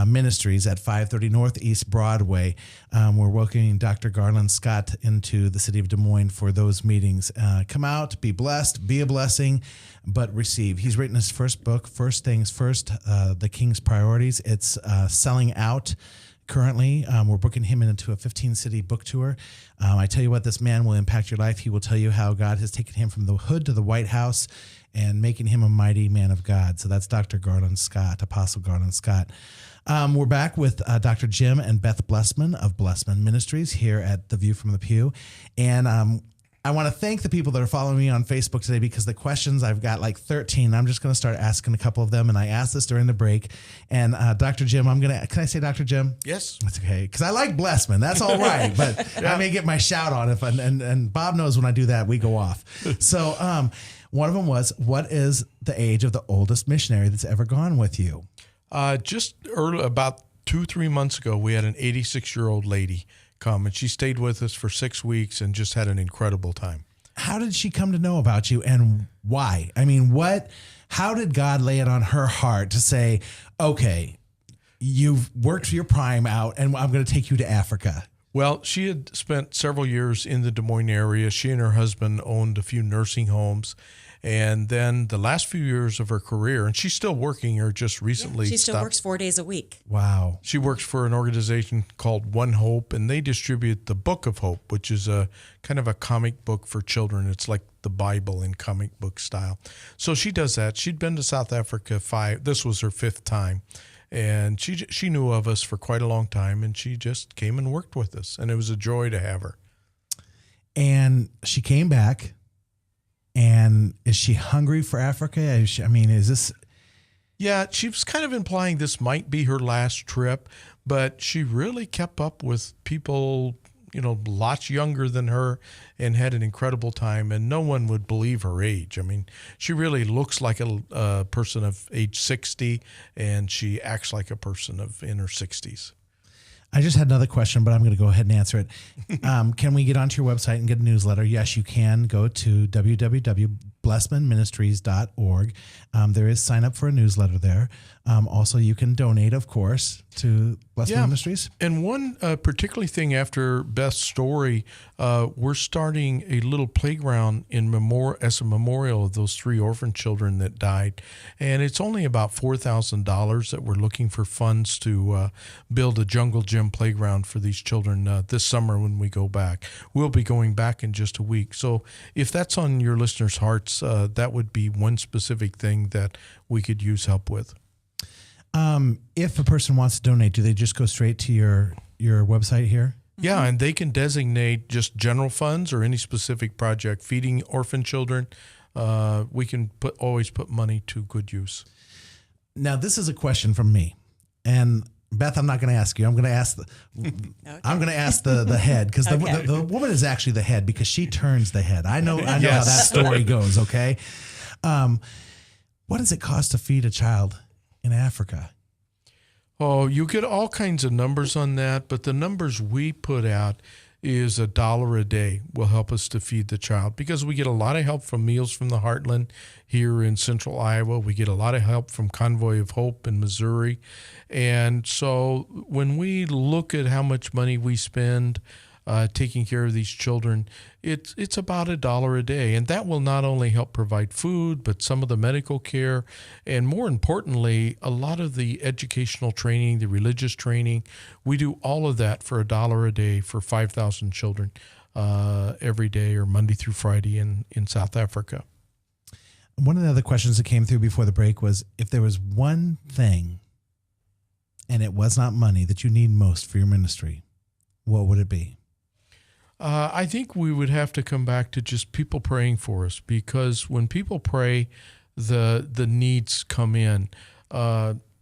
Ministries at 530 Northeast Broadway. We're welcoming Dr. Garland Scott into the city of Des Moines for those meetings. Come out, be blessed, be a blessing, but receive. He's written his first book, First Things First, The King's Priorities. It's selling out. Currently, we're booking him into a 15-city book tour. I tell you what, this man will impact your life. He will tell you how God has taken him from the hood to the White House and making him a mighty man of God. So that's Dr. Garland Scott, Apostle Garland Scott. We're back with Dr. Jim and Beth Blessman of Blessman Ministries here at The View from the Pew. And I want to thank the people that are following me on Facebook today because the questions, I've got like 13. I'm just going to start asking a couple of them. And I asked this during the break. And Dr. Jim, can I say Dr. Jim? Yes. That's okay. Because I like Blessman. That's all right. But yeah. I may get my shout on if and Bob knows when I do that, we go off. So one of them was, what is the age of the oldest missionary that's ever gone with you? Just early, about 2-3 months ago, we had an 86-year-old lady come, and she stayed with us for 6 weeks and just had an incredible time. How did she come to know about you and why? I mean, how did God lay it on her heart to say, okay, you've worked your prime out and I'm going to take you to Africa? Well, she had spent several years in the Des Moines area. She and her husband owned a few nursing homes. And then the last few years of her career, and she's still working here just recently. She still works 4 days a week. Wow. She works for an organization called One Hope, and they distribute the Book of Hope, which is a kind of a comic book for children. It's like the Bible in comic book style. So she does that. She'd been to South Africa this was her 5th time. And she knew of us for quite a long time, and she just came and worked with us, and it was a joy to have her. And she came back. And is she hungry for Africa? Is this? Yeah, she was kind of implying this might be her last trip, but she really kept up with people, lots younger than her and had an incredible time, and no one would believe her age. I mean, she really looks like a person of age 60, and she acts like a person in her 60s. I just had another question, but I'm going to go ahead and answer it. Can we get onto your website and get a newsletter? Yes, you can. Go to www.blessmanministries.org. There is sign up for a newsletter there. Also, you can donate, of course, to Blessman Ministries. And one particular thing after Beth's story, we're starting a little playground as a memorial of those 3 orphan children that died. And it's only about $4,000 that we're looking for funds to build a jungle gym playground for these children this summer when we go back. We'll be going back in just a week. So if that's on your listeners' hearts, that would be one specific thing that we could use help with. If a person wants to donate, do they just go straight to your website here? Yeah, and they can designate just general funds or any specific project feeding orphan children. We can always put money to good use. Now, this is a question from me, and Beth, I'm not going to ask you. I'm going to ask I'm going to ask the head because the woman is actually the head because she turns the head. I know how that story goes. Okay, what does it cost to feed a child in Africa? Oh, you get all kinds of numbers on that, but the numbers we put out is $1 a day will help us to feed the child because we get a lot of help from Meals from the Heartland here in central Iowa. We get a lot of help from Convoy of Hope in Missouri. And so when we look at how much money we spend, taking care of these children, it's about $1 a day. And that will not only help provide food, but some of the medical care. And more importantly, a lot of the educational training, the religious training. We do all of that for $1 a day for 5,000 children every day, or Monday through Friday in South Africa. One of the other questions that came through before the break was, if there was one thing, and it was not money, that you need most for your ministry, what would it be? I think we would have to come back to just people praying for us, because when people pray, the needs come in.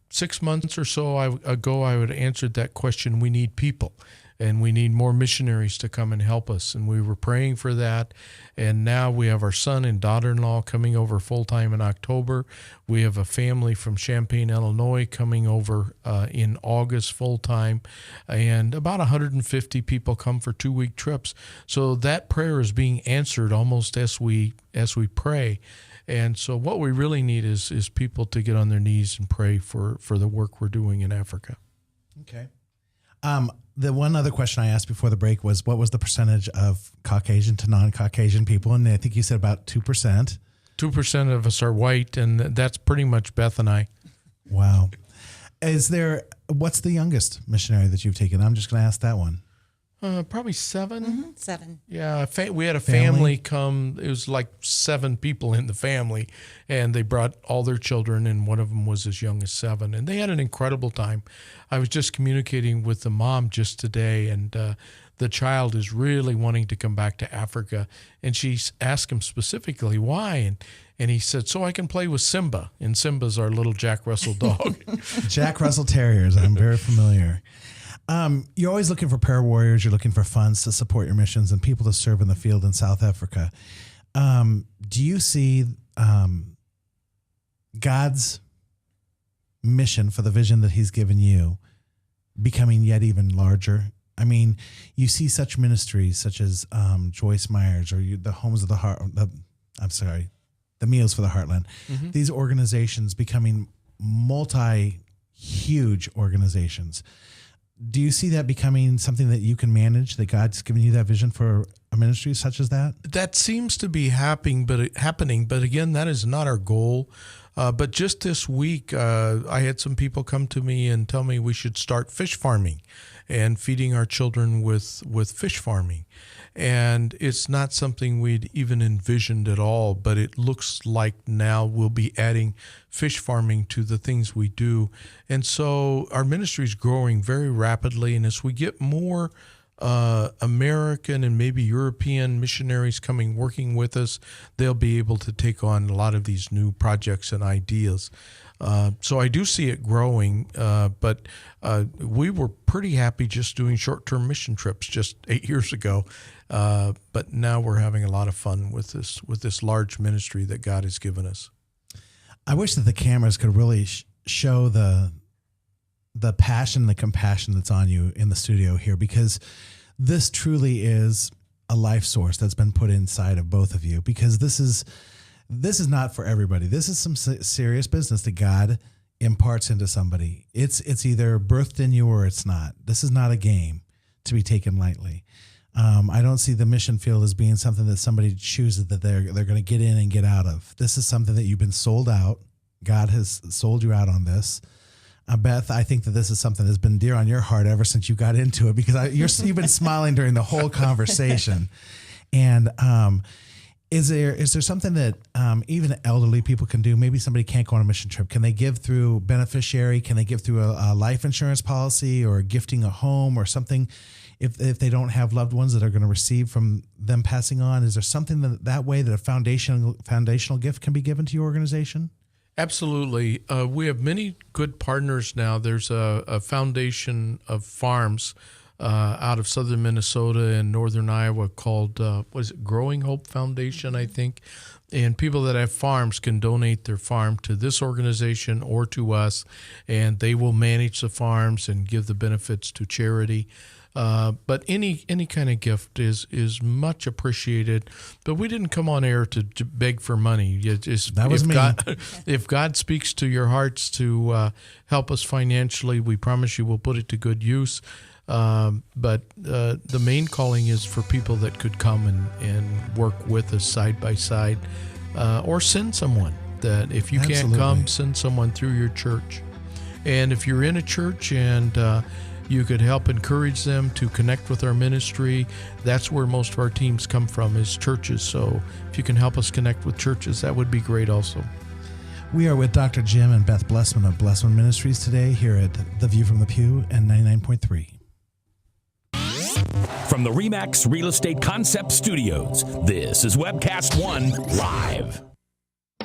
6 months or so ago, I would have answered that question. We need people, and we need more missionaries to come and help us. And we were praying for that. And now we have our son and daughter-in-law coming over full-time in October. We have a family from Champaign, Illinois coming over in August full-time. And about 150 people come for 2-week trips. So that prayer is being answered almost as we pray. And so what we really need is people to get on their knees and pray for the work we're doing in Africa. Okay. The one other question I asked before the break was, what was the percentage of Caucasian to non-Caucasian people? And I think you said about 2%. 2% of us are white, and that's pretty much Beth and I. Wow. What's the youngest missionary that you've taken? I'm just going to ask that one. Probably 7. Mm-hmm. 7. Yeah, we had a family come. It was like 7 people in the family, and they brought all their children, and one of them was as young as 7. And they had an incredible time. I was just communicating with the mom just today, and the child is really wanting to come back to Africa. And she asked him specifically why, and he said, so I can play with Simba. And Simba's our little Jack Russell dog. Jack Russell Terriers. I'm very familiar. You're always looking for prayer warriors. You're looking for funds to support your missions and people to serve in the field in South Africa. Do you see God's mission for the vision that he's given you becoming yet even larger? I mean, you see such ministries such as Joyce Myers or the Homes of the Heart. The Meals for the Heartland. Mm-hmm. These organizations becoming huge organizations. Do you see that becoming something that you can manage, that God's given you that vision for a ministry such as that? That seems to be happening, but again, that is not our goal. But just this week, I had some people come to me and tell me we should start fish farming and feeding our children with fish farming. And it's not something we'd even envisioned at all, but it looks like now we'll be adding fish farming to the things we do. And so our ministry is growing very rapidly. And as we get more American and maybe European missionaries working with us, they'll be able to take on a lot of these new projects and ideas. So I do see it growing, but we were pretty happy just doing short-term mission trips just 8 years ago. But now we're having a lot of fun with this large ministry that God has given us. I wish that the cameras could really show the passion, the compassion that's on you in the studio here, because this truly is a life source that's been put inside of both of you, because this is not for everybody. This is some serious business that God imparts into somebody. It's either birthed in you or it's not. This is not a game to be taken lightly. I don't see the mission field as being something that somebody chooses that they're going to get in and get out of. This is something that you've been sold out. God has sold you out on this. Beth, I think that this is something that's been dear on your heart ever since you got into it, because you've been smiling during the whole conversation. And is there something that even elderly people can do? Maybe somebody can't go on a mission trip. Can they give through beneficiary? Can they give through a life insurance policy, or gifting a home or something? If they don't have loved ones that are going to receive from them passing on, is there something that way that a foundational gift can be given to your organization? Absolutely. We have many good partners now. There's a foundation of farms out of southern Minnesota and northern Iowa called, Growing Hope Foundation, I think. And people that have farms can donate their farm to this organization or to us, and they will manage the farms and give the benefits to charity. But any kind of gift is much appreciated. But we didn't come on air to beg for money. That was me. If God speaks to your hearts to help us financially, we promise you we'll put it to good use. But the main calling is for people that could come and work with us side by side, or send someone. That if you can't come, send someone through your church. And if you're in a church and you could help encourage them to connect with our ministry, that's where most of our teams come from, is churches. So if you can help us connect with churches, that would be great also. We are with Dr. Jim and Beth Blessman of Blessman Ministries today here at The View from the Pew and 99.3. From the RE/MAX Real Estate Concept Studios, this is Webcast One Live.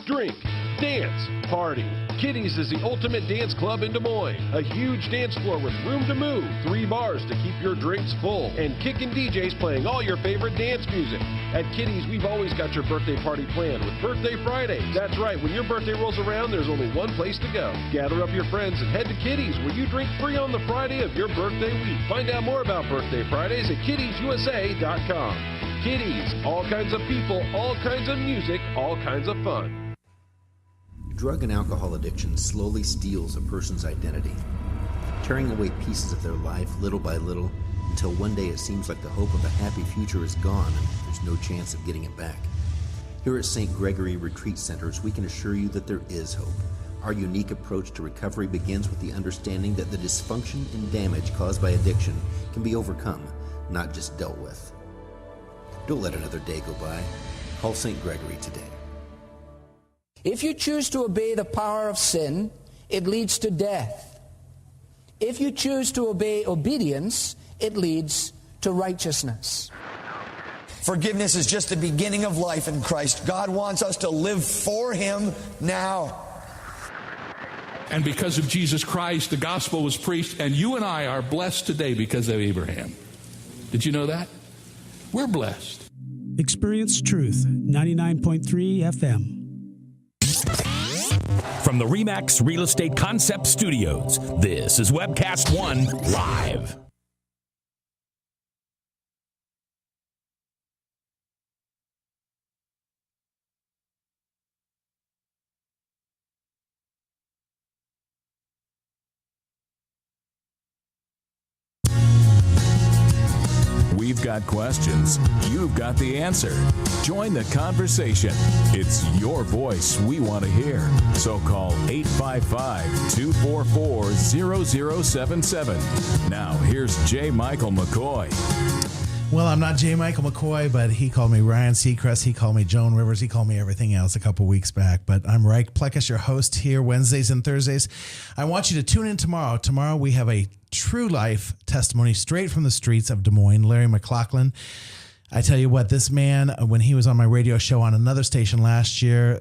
Drink, dance, party. Kitty's is the ultimate dance club in Des Moines. A huge dance floor with room to move, 3 bars to keep your drinks full, and kickin' DJs playing all your favorite dance music. At Kitty's, we've always got your birthday party planned with Birthday Fridays. That's right, when your birthday rolls around, there's only one place to go. Gather up your friends and head to Kitty's, where you drink free on the Friday of your birthday week. Find out more about Birthday Fridays at kittiesusa.com. Kitty's, all kinds of people, all kinds of music, all kinds of fun. Drug and alcohol addiction slowly steals a person's identity, tearing away pieces of their life little by little until one day it seems like the hope of a happy future is gone and there's no chance of getting it back. Here at St. Gregory Retreat Centers, we can assure you that there is hope. Our unique approach to recovery begins with the understanding that the dysfunction and damage caused by addiction can be overcome, not just dealt with. Don't let another day go by. Call St. Gregory today. If you choose to obey the power of sin, it leads to death. If you choose to obey obedience, it leads to righteousness. Forgiveness is just the beginning of life in Christ. God wants us to live for Him now. And because of Jesus Christ, the gospel was preached, and you and I are blessed today because of Abraham. Did you know that? We're blessed. Experience Truth, 99.3 FM. From the RE/MAX Real Estate Concept Studios, this is Webcast One Live. We've got questions. You've got the answer. Join the conversation. It's your voice we want to hear. So call 855-244-0077. Now, here's J. Michael McCoy. Well, I'm not J. Michael McCoy, but he called me Ryan Seacrest. He called me Joan Rivers. He called me everything else a couple weeks back. But I'm Reich Plekas, your host here Wednesdays and Thursdays. I want you to tune in tomorrow. Tomorrow we have a true life testimony straight from the streets of Des Moines, Larry McLaughlin. I tell you what, this man, when he was on my radio show on another station last year,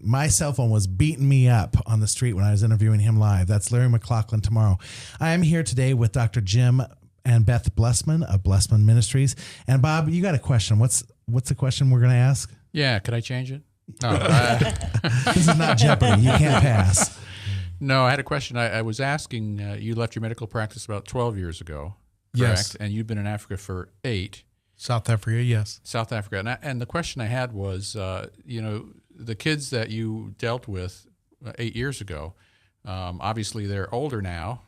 my cell phone was beating me up on the street when I was interviewing him live. That's Larry McLaughlin tomorrow. I am here today with Dr. Jim and Beth Blessman of Blessman Ministries. And Bob, you got a question. What's the question we're going to ask? Yeah, could I change it? No, this is not Jeopardy. You can't pass. No, I had a question. I was asking, you left your medical practice about 12 years ago, correct? Yes. And you've been in Africa for 8. South Africa, yes. South Africa. And the question I had was, the kids that you dealt with 8 years ago, obviously they're older now,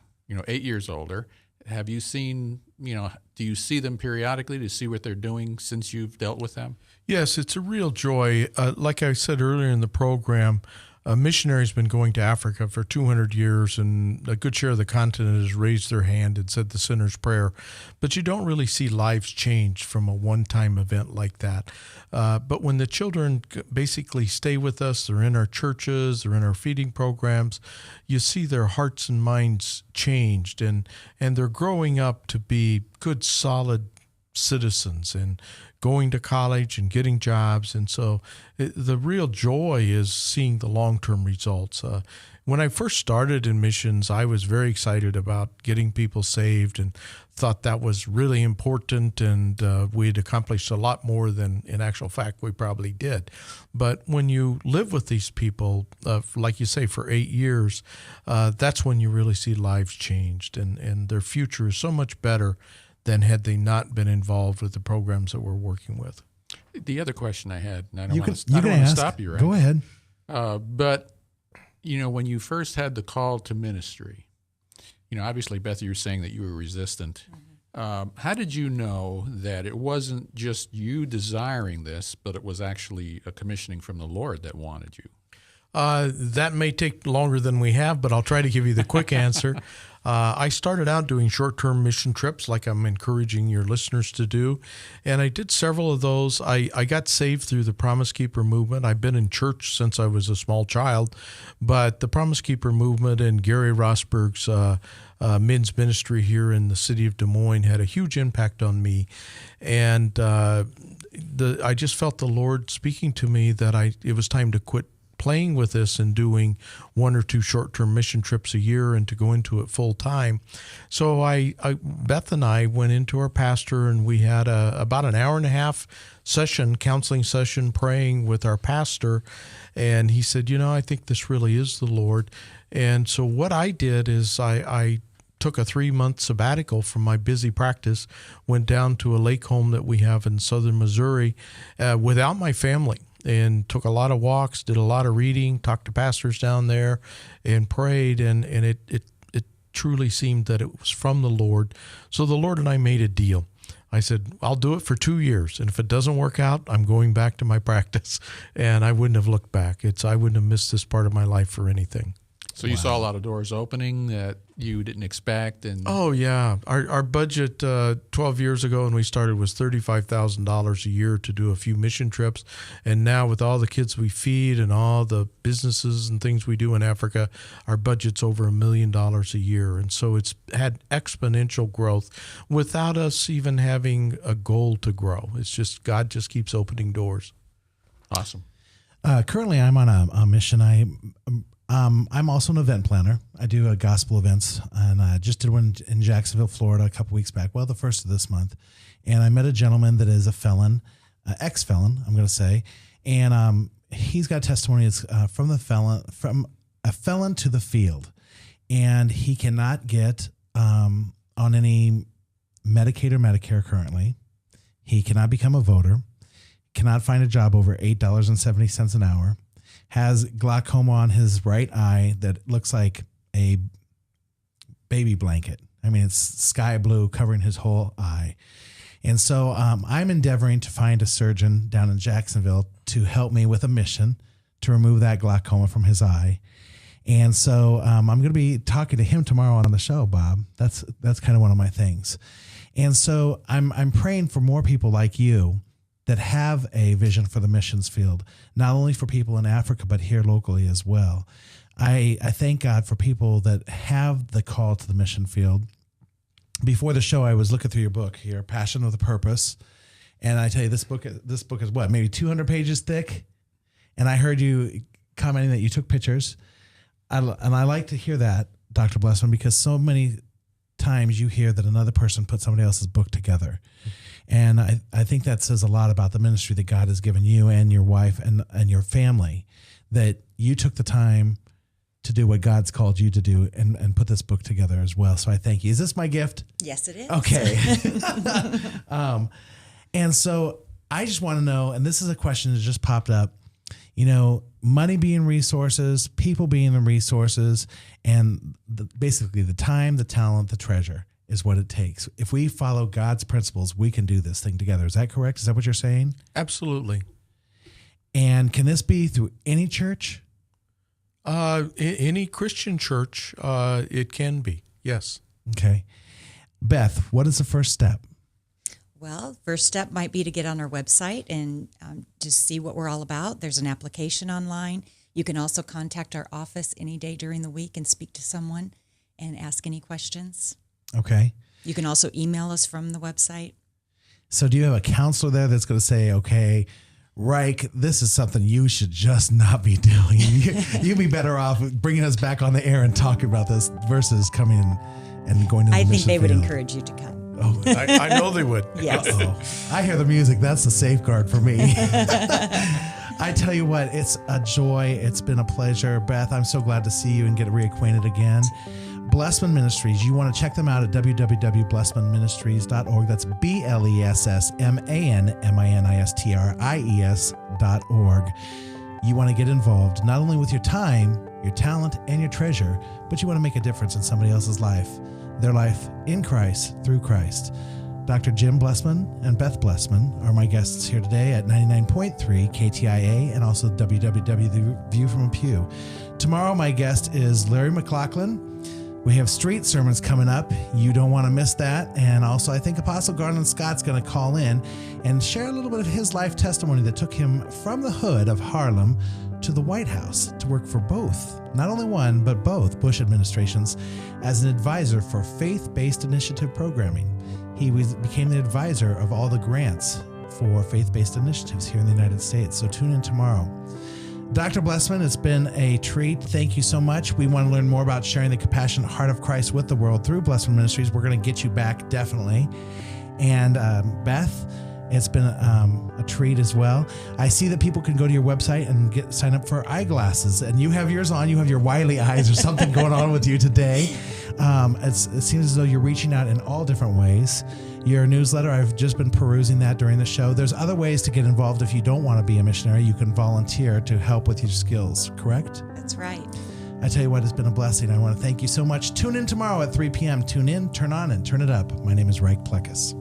8 years older. Have you seen, do you see them periodically to see what they're doing since you've dealt with them? Yes, it's a real joy. Like I said earlier in the program, a missionary's been going to Africa for 200 years, and a good share of the continent has raised their hand and said the sinner's prayer. But you don't really see lives changed from a one-time event like that. But when the children basically stay with us, they're in our churches, they're in our feeding programs, you see their hearts and minds changed, and they're growing up to be good, solid citizens and going to college and getting jobs. And so the real joy is seeing the long-term results. When I first started in missions, I was very excited about getting people saved and thought that was really important, and we'd accomplished a lot more than in actual fact we probably did. But when you live with these people, like you say, for 8 years, that's when you really see lives changed, and their future is so much better than had they not been involved with the programs that we're working with. The other question I had, and I don't You want can to ask. stop you, right? Go ahead. But, when you first had the call to ministry, obviously, Beth, you were saying that you were resistant. How did you know that it wasn't just you desiring this, but it was actually a commissioning from the Lord that wanted you? That may take longer than we have, but I'll try to give you the quick answer. I started out doing short-term mission trips like I'm encouraging your listeners to do, and I did several of those. I got saved through the Promise Keeper movement. I've been in church since I was a small child, but the Promise Keeper movement and Gary Rosberg's men's ministry here in the city of Des Moines had a huge impact on me, and I just felt the Lord speaking to me that it was time to quit playing with this and doing 1 or 2 short-term mission trips a year and to go into it full time. So Beth and I went into our pastor, and we had about an hour and a half counseling session, praying with our pastor. And he said, I think this really is the Lord. And so what I did is I took a 3-month sabbatical from my busy practice, went down to a lake home that we have in southern Missouri without my family, and took a lot of walks, did a lot of reading, talked to pastors down there, and prayed, and it truly seemed that it was from the Lord. So the Lord and I made a deal. I said, I'll do it for 2 years, and if it doesn't work out, I'm going back to my practice. And I wouldn't have looked back. I wouldn't have missed this part of my life for anything. So you saw a lot of doors opening that you didn't expect, and oh yeah, our budget 12 years ago when we started was $35,000 a year to do a few mission trips, and now with all the kids we feed and all the businesses and things we do in Africa, our budget's over $1 million a year, and so it's had exponential growth without us even having a goal to grow. It's just God just keeps opening doors. Awesome. Currently, I'm on a mission. I'm also an event planner. I do gospel events, and I just did one in Jacksonville, Florida, a couple weeks back. Well, the first of this month, and I met a gentleman that is a felon, ex-felon, I'm going to say, and he's got testimony. It's from a felon to the field, and he cannot get on any Medicaid or Medicare currently. He cannot become a voter. Cannot find a job over $8.70 an hour. Has glaucoma on his right eye that looks like a baby blanket. I mean, it's sky blue covering his whole eye. And so I'm endeavoring to find a surgeon down in Jacksonville to help me with a mission to remove that glaucoma from his eye. And so I'm going to be talking to him tomorrow on the show, Bob. That's kind of one of my things. And so I'm praying for more people like you that have a vision for the missions field, not only for people in Africa, but here locally as well. I thank God for people that have the call to the mission field. Before the show, I was looking through your book here, Passion with a Purpose. And I tell you, this book is what, maybe 200 pages thick? And I heard you commenting that you took pictures. And I like to hear that, Dr. Blessman, because so many times you hear that another person put somebody else's book together. And I think that says a lot about the ministry that God has given you and your wife and your family, that you took the time to do what God's called you to do and put this book together as well. So I thank you. Is this my gift? Yes, it is. Okay. And so I just want to know, and this is a question that just popped up, money being resources, people being the resources, and basically the time, the talent, the treasure is what it takes. If we follow God's principles, we can do this thing together. Is that correct? Is that what you're saying? Absolutely. And can this be through any church? Any Christian church, it can be. Yes. Okay. Beth, what is the first step? Well, first step might be to get on our website and just see what we're all about. There's an application online. You can also contact our office any day during the week and speak to someone and ask any questions. Okay. You can also email us from the website. So do you have a counselor there that's going to say, okay, Reich, this is something you should just not be doing. You'd be better off bringing us back on the air and talking about this versus coming and going to the I think they would field. encourage you to come. Oh, I know they would. Yes. I hear the music. That's the safeguard for me. I tell you what, it's a joy. It's been a pleasure. Beth, I'm so glad to see you and get reacquainted again. Blessman Ministries, you want to check them out at www.blessmanministries.org. That's BLESSMANMINISTRIES.org. You want to get involved not only with your time, your talent, and your treasure, but you want to make a difference in somebody else's life, their life in Christ, through Christ. Dr. Jim Blessman and Beth Blessman are my guests here today at 99.3 KTIA and also WWW The View from a Pew. Tomorrow, my guest is Larry McLaughlin. We have street sermons coming up. You don't want to miss that. And also, I think Apostle Garland Scott's going to call in and share a little bit of his life testimony that took him from the hood of Harlem to the White House to work for both, not only one, but both Bush administrations as an advisor for faith-based initiative programming. He became the advisor of all the grants for faith-based initiatives here in the United States. So tune in tomorrow. Dr. Blessman, it's been a treat. Thank you so much. We want to learn more about sharing the compassionate heart of Christ with the world through Blessman Ministries. We're going to get you back, definitely. And Beth, it's been a treat as well. I see that people can go to your website and sign up for eyeglasses, and you have yours on. You have your Wiley eyes or something going on with you today. It seems as though you're reaching out in all different ways. Your newsletter, I've just been perusing that during the show. There's other ways to get involved if you don't want to be a missionary. You can volunteer to help with your skills, correct? That's right. I tell you what, it's been a blessing. I want to thank you so much. Tune in tomorrow at 3 p.m. Tune in, turn on, and turn it up. My name is Reich Plekas.